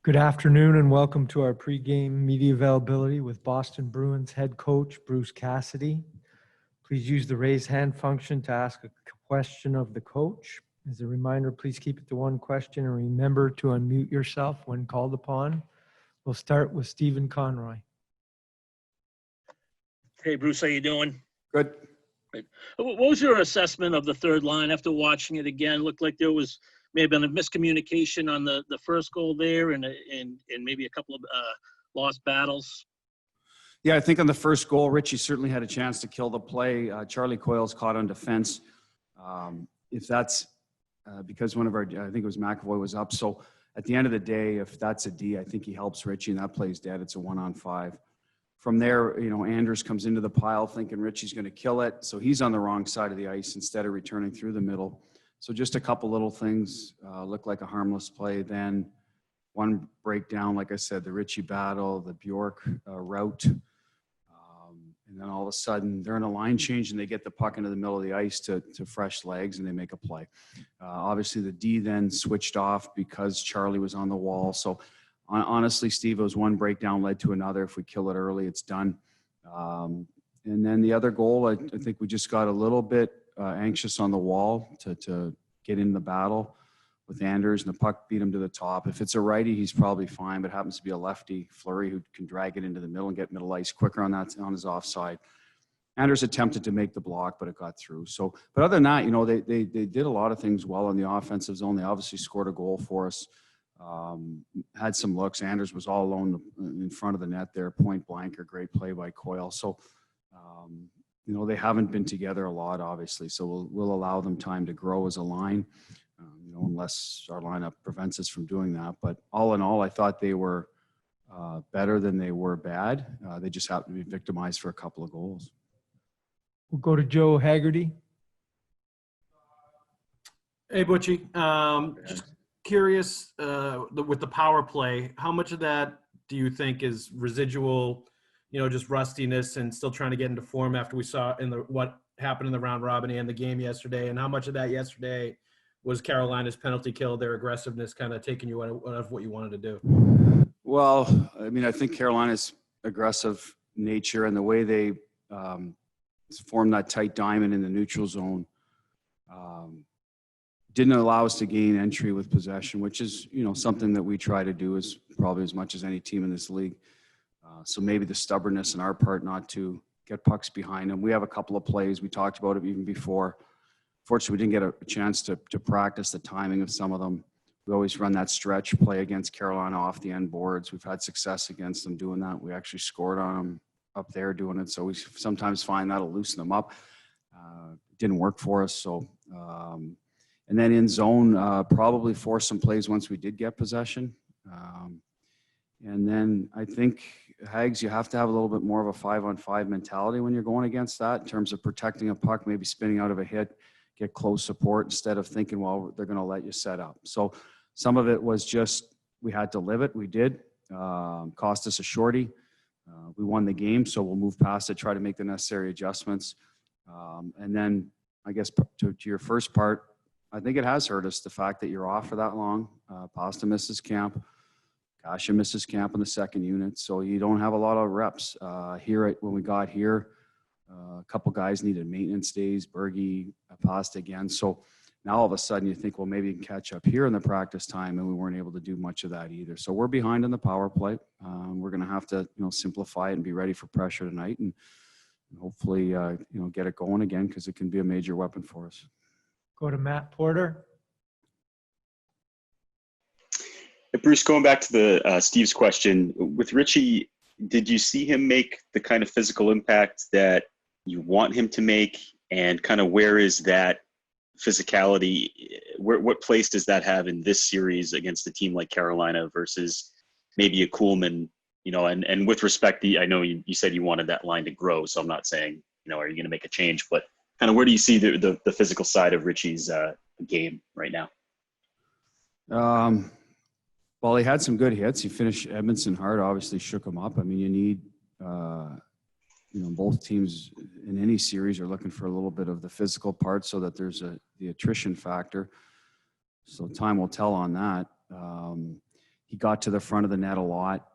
Good afternoon and welcome to our pregame media availability with Boston Bruins head coach Bruce Cassidy. Please use the raise hand function to ask a question of the coach. As a reminder, please keep it to one question and remember to unmute yourself when called upon. We'll start with Stephen Conroy. Hey, Bruce, how you doing? Good. What was your assessment of the third line after watching it again? Looked like there was maybe a miscommunication on the first goal there and maybe a couple of lost battles. Yeah, I think on the first goal, Ritchie certainly had a chance to kill the play. Charlie Coyle's caught on defense. If that's because one of our, I think it was McAvoy was up. So at the end of the day, if that's a D, I think he helps Ritchie and that play's dead. It's a 1-on-5. From there, Anders comes into the pile thinking Ritchie's going to kill it. So he's on the wrong side of the ice instead of returning through the middle. So just a couple little things look like a harmless play. Then one breakdown, like I said, the Ritchie battle, the Bjork route. And then all of a sudden they're in a line change and they get the puck into the middle of the ice to fresh legs and they make a play. Obviously the D then switched off because Charlie was on the wall. So honestly, Steve, it was one breakdown led to another. If we kill it early, it's done. And then the other goal, I think we just got a little bit anxious on the wall to get in the battle with Anders, and the puck beat him to the top. If it's a righty, he's probably fine, but it happens to be a lefty, Fleury, who can drag it into the middle and get middle ice quicker on his offside. Anders attempted to make the block, but it got through. So, but other than that, they did a lot of things well in the offensive zone. They obviously scored a goal for us. Had some looks. Anders was all alone in front of the net there, point blank, or great play by Coyle. So, they haven't been together a lot, obviously. So we'll allow them time to grow as a line, unless our lineup prevents us from doing that. But all in all, I thought they were better than they were bad. They just happened to be victimized for a couple of goals. We'll go to Joe Haggerty. Hey, Butchie. Just curious, with the power play, how much of that do you think is residual, just rustiness and still trying to get into form after we saw what happened in the round robin and the game yesterday? And how much of that yesterday was Carolina's penalty kill, their aggressiveness kind of taking you out of what you wanted to do? Well, I think Carolina's aggressive nature and the way they formed that tight diamond in the neutral zone didn't allow us to gain entry with possession, which is, something that we try to do is probably as much as any team in this league. So maybe the stubbornness on our part not to get pucks behind them. We have a couple of plays. We talked about it even before. Fortunately, we didn't get a chance to practice the timing of some of them. We always run that stretch play against Carolina off the end boards. We've had success against them doing that. We actually scored on them up there doing it. So we sometimes find that'll loosen them up. It didn't work for us. So, and then in zone, probably force some plays once we did get possession. And then I think, Hags, you have to have a little bit more of a 5-on-5 mentality when you're going against that in terms of protecting a puck, maybe spinning out of a hit, get close support instead of thinking, well, they're going to let you set up. So some of it was just we had to live it. We did. Cost us a shorty. We won the game, so we'll move past it, try to make the necessary adjustments. And then I guess to your first part, I think it has hurt us, the fact that you're off for that long. Pasta misses camp. Kasha misses camp in the second unit, so you don't have a lot of reps. When we got here, a couple guys needed maintenance days, Bergie, Pasta again. So now all of a sudden you think, well, maybe you can catch up here in the practice time, and we weren't able to do much of that either. So we're behind in the power play. We're going to have to, simplify it and be ready for pressure tonight, and hopefully, get it going again because it can be a major weapon for us. Go to Matt Porter. Bruce, going back to the Steve's question, with Ritchie, did you see him make the kind of physical impact that you want him to make? And kind of where is that physicality? What place does that have in this series against a team like Carolina versus maybe a Kuhlman? And with respect, I know you said you wanted that line to grow, so I'm not saying, are you going to make a change? But kind of where do you see the physical side of Ritchie's game right now? Well, he had some good hits. He finished Edmondson hard, obviously shook him up. You need, both teams in any series are looking for a little bit of the physical part so that there's the attrition factor. So time will tell on that. He got to the front of the net a lot.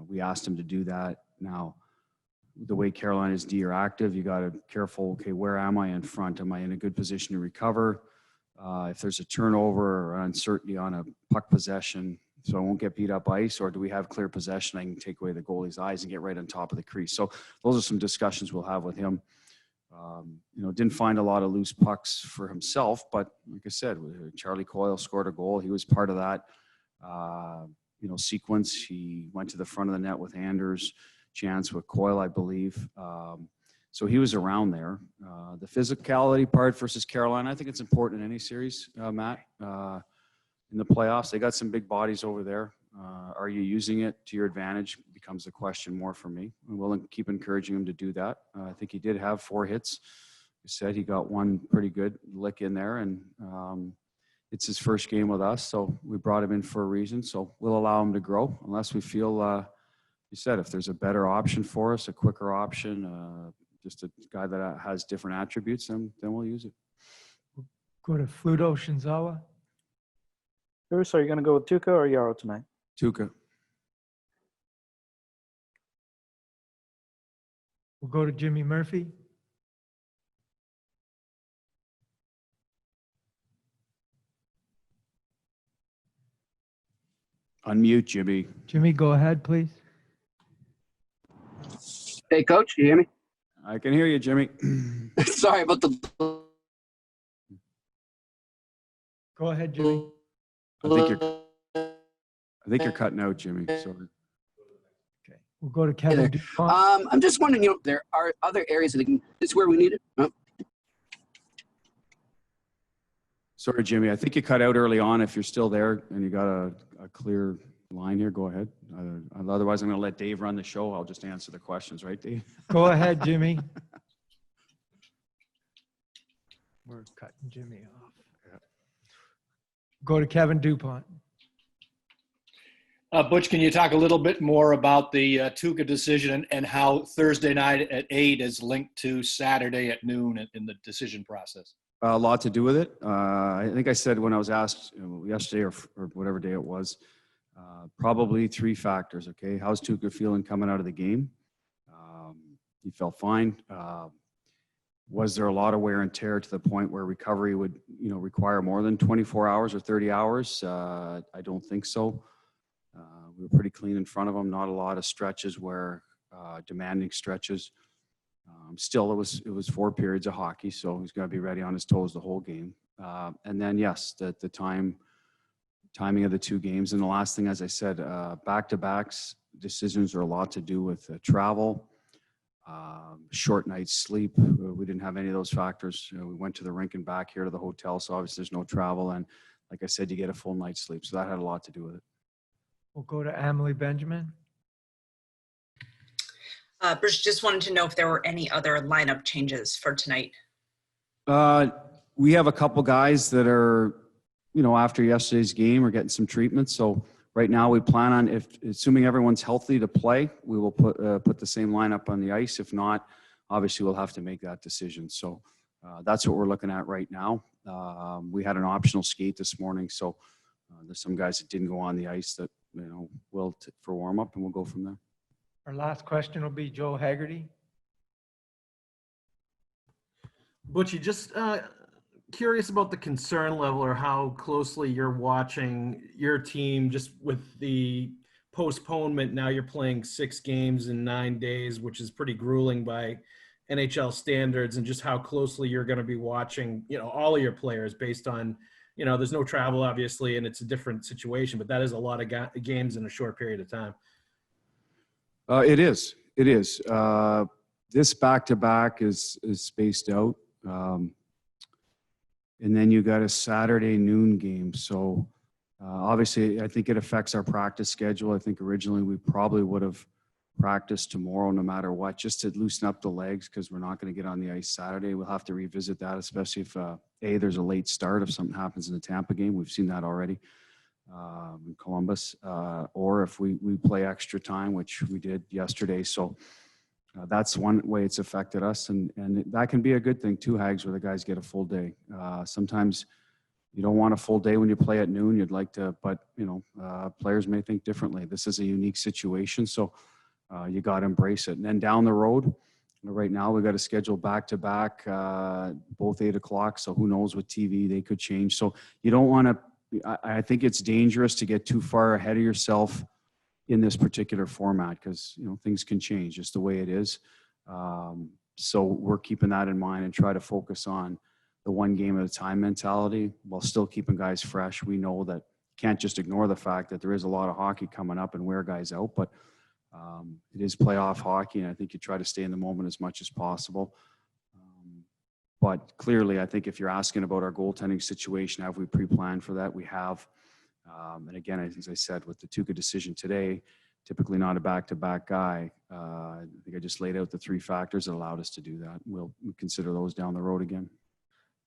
We asked him to do that. Now, the way Carolina's D are active, you got to be careful. Okay, where am I in front? Am I in a good position to recover? If there's a turnover or uncertainty on a puck possession, so I won't get beat up ice, or do we have clear possession? I can take away the goalie's eyes and get right on top of the crease. So those are some discussions we'll have with him. Didn't find a lot of loose pucks for himself, but like I said, Charlie Coyle scored a goal. He was part of that, sequence. He went to the front of the net with Anders, chance with Coyle, I believe. So he was around there. The physicality part versus Carolina, I think it's important in any series, Matt. In the playoffs, they got some big bodies over there. Are you using it to your advantage? Becomes the question more for me. We'll keep encouraging him to do that. I think he did have 4 hits. He said he got one pretty good lick in there, and it's his first game with us, so we brought him in for a reason. So we'll allow him to grow unless we feel, you said, if there's a better option for us, a quicker option, just a guy that has different attributes, then we'll use it. Go to Fluto Shinzawa. Bruce, are you going to go with Tuukka or Yarrow tonight? Tuukka. We'll go to Jimmy Murphy. Unmute, Jimmy. Jimmy, go ahead, please. Hey, Coach, you hear me? I can hear you, Jimmy. Sorry about the. Go ahead, Jimmy. I think you're cutting out, Jimmy. Sorry. Okay. We'll go to Kevin Dupont. I'm just wondering, there are other areas that this is where we need it. Oh. Sorry, Jimmy. I think you cut out early on. If you're still there and you got a clear line here, go ahead. Otherwise, I'm going to let Dave run the show. I'll just answer the questions, right, Dave? Go ahead, Jimmy. We're cutting Jimmy off. Yeah. Go to Kevin Dupont. Butch, can you talk a little bit more about the Tuukka decision and how Thursday night at 8 is linked to Saturday at noon in the decision process? A lot to do with it. I think I said when I was asked yesterday or whatever day it was, probably 3 factors. Okay, how's Tuukka feeling coming out of the game? He felt fine. Was there a lot of wear and tear to the point where recovery would, require more than 24 hours or 30 hours? I don't think so. We were pretty clean in front of him. Not a lot of stretches where demanding stretches. Still, it was 4 periods of hockey, so he's got to be ready on his toes the whole game. And then, yes, the timing of the 2 games. And the last thing, as I said, back-to-backs decisions are a lot to do with travel, short night's sleep. We didn't have any of those factors. We went to the rink and back here to the hotel, so obviously there's no travel. And like I said, you get a full night's sleep, so that had a lot to do with it. We'll go to Emily Benjamin. Bruce, just wanted to know if there were any other lineup changes for tonight. We have a couple guys that are, after yesterday's game are getting some treatment. So right now we plan on, assuming everyone's healthy to play, we will put the same lineup on the ice. If not, obviously we'll have to make that decision. So that's what we're looking at right now. We had an optional skate this morning. So there's some guys that didn't go on the ice that, will for warm up, and we'll go from there. Our last question will be Joe Haggerty. Butchie, just curious about the concern level or how closely you're watching your team just with the postponement. Now you're playing 6 games in 9 days, which is pretty grueling by NHL standards, and just how closely you're going to be watching, all of your players based on, there's no travel obviously, and it's a different situation, but that is a lot of games in a short period of time. It is. This back-to-back is spaced out. And then you got a Saturday noon game. So obviously I think it affects our practice schedule. I think originally we probably would have practiced tomorrow no matter what, just to loosen up the legs, because we're not going to get on the ice Saturday. We'll have to revisit that, especially if there's a late start, if something happens in the Tampa game. We've seen that already in Columbus, or if we play extra time, which we did yesterday. So that's one way it's affected us, and that can be a good thing too, Hags, where the guys get a full day. Sometimes you don't want a full day when you play at noon. You'd like to, but players may think differently. This is a unique situation, so you got to embrace it. And then down the road, right now we got to schedule back-to-back, both 8 o'clock. So who knows with TV, they could change. So you don't want to, I think it's dangerous to get too far ahead of yourself in this particular format because, things can change just the way it is. So we're keeping that in mind and try to focus on the one game at a time mentality while still keeping guys fresh. We know that can't just ignore the fact that there is a lot of hockey coming up and wear guys out, but it is playoff hockey, and I think you try to stay in the moment as much as possible. But clearly, I think if you're asking about our goaltending situation, have we pre-planned for that? We have. And again, as I said, with the Tuukka decision today, typically not a back-to-back guy. I think I just laid out the 3 factors that allowed us to do that. We'll consider those down the road again.